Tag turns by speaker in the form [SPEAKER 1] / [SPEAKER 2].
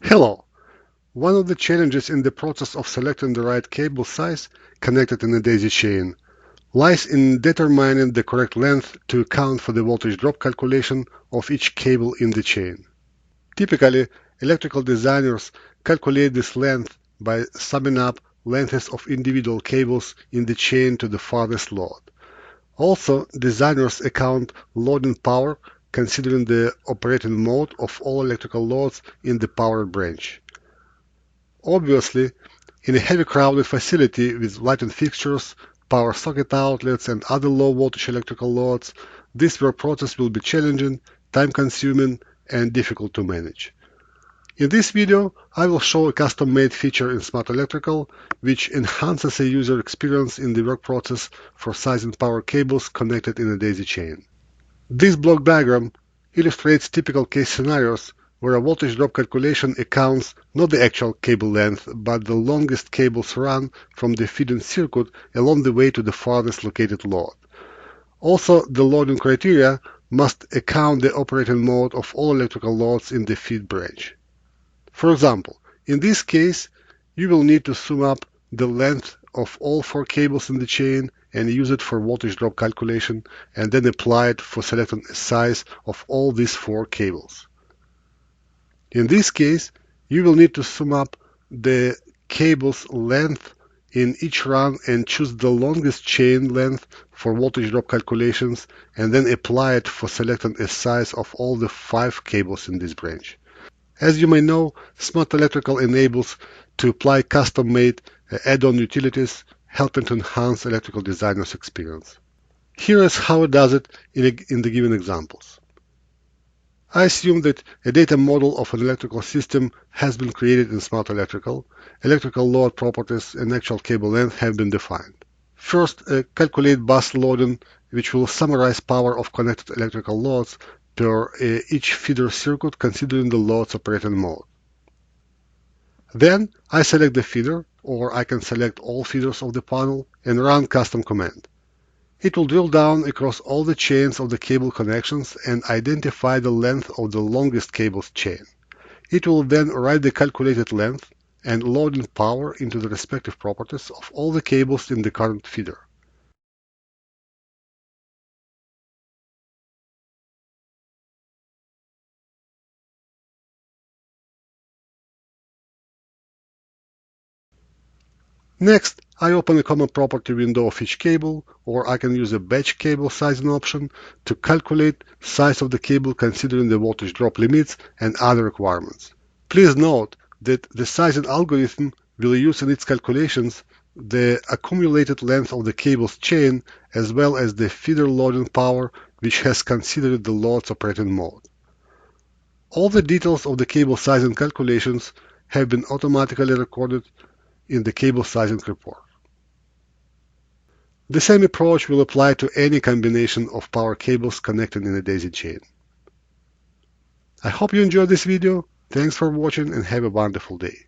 [SPEAKER 1] Hello! One of the challenges in the process of selecting the right cable size connected in a daisy chain lies in determining the correct length to account for the voltage drop calculation of each cable in the chain. Typically, electrical designers calculate this length by summing up lengths of individual cables in the chain to the farthest load. Also, designers account loading power considering the operating mode of all electrical loads in the power branch. Obviously, in a heavy crowded facility with lighting fixtures, power socket outlets, and other low voltage electrical loads, this work process will be challenging, time-consuming, and difficult to manage. In this video, I will show a custom-made feature in Smart Electrical which enhances a user experience in the work process for sizing power cables connected in a daisy chain. This block diagram illustrates typical case scenarios where a voltage drop calculation accounts not the actual cable length, but the longest cables run from the feeding circuit along the way to the farthest located load. Also, the loading criteria must account the operating mode of all electrical loads in the feed branch. For example, in this case, you will need to sum up the length of all 4 cables in the chain and use it for voltage drop calculation, and then apply it for selecting a size of all these 4 cables. In this case, you will need to sum up the cable's length in each run and choose the longest chain length for voltage drop calculations, and then apply it for selecting a size of all the 5 cables in this branch. As you may know, Smart Electrical enables to apply custom-made add-on utilities, helping to enhance electrical designer's experience. Here is how it does it in the given examples. I assume that a data model of an electrical system has been created in Smart Electrical. Electrical load properties and actual cable length have been defined. First, calculate bus loading, which will summarize power of connected electrical loads per each feeder circuit considering the load's operating mode. Then I select the feeder, or I can select all feeders of the panel and run custom command. It will drill down across all the chains of the cable connections and identify the length of the longest cable's chain. It will then write the calculated length and loading power into the respective properties of all the cables in the current feeder. Next, I open a common property window of each cable, or I can use a batch cable sizing option to calculate size of the cable considering the voltage drop limits and other requirements. Please note that the sizing algorithm will use in its calculations the accumulated length of the cable's chain as well as the feeder loading power, which has considered the load's operating mode. All the details of the cable sizing calculations have been automatically recorded in the cable sizing report. The same approach will apply to any combination of power cables connected in a daisy chain. I hope you enjoyed this video. Thanks for watching and have a wonderful day.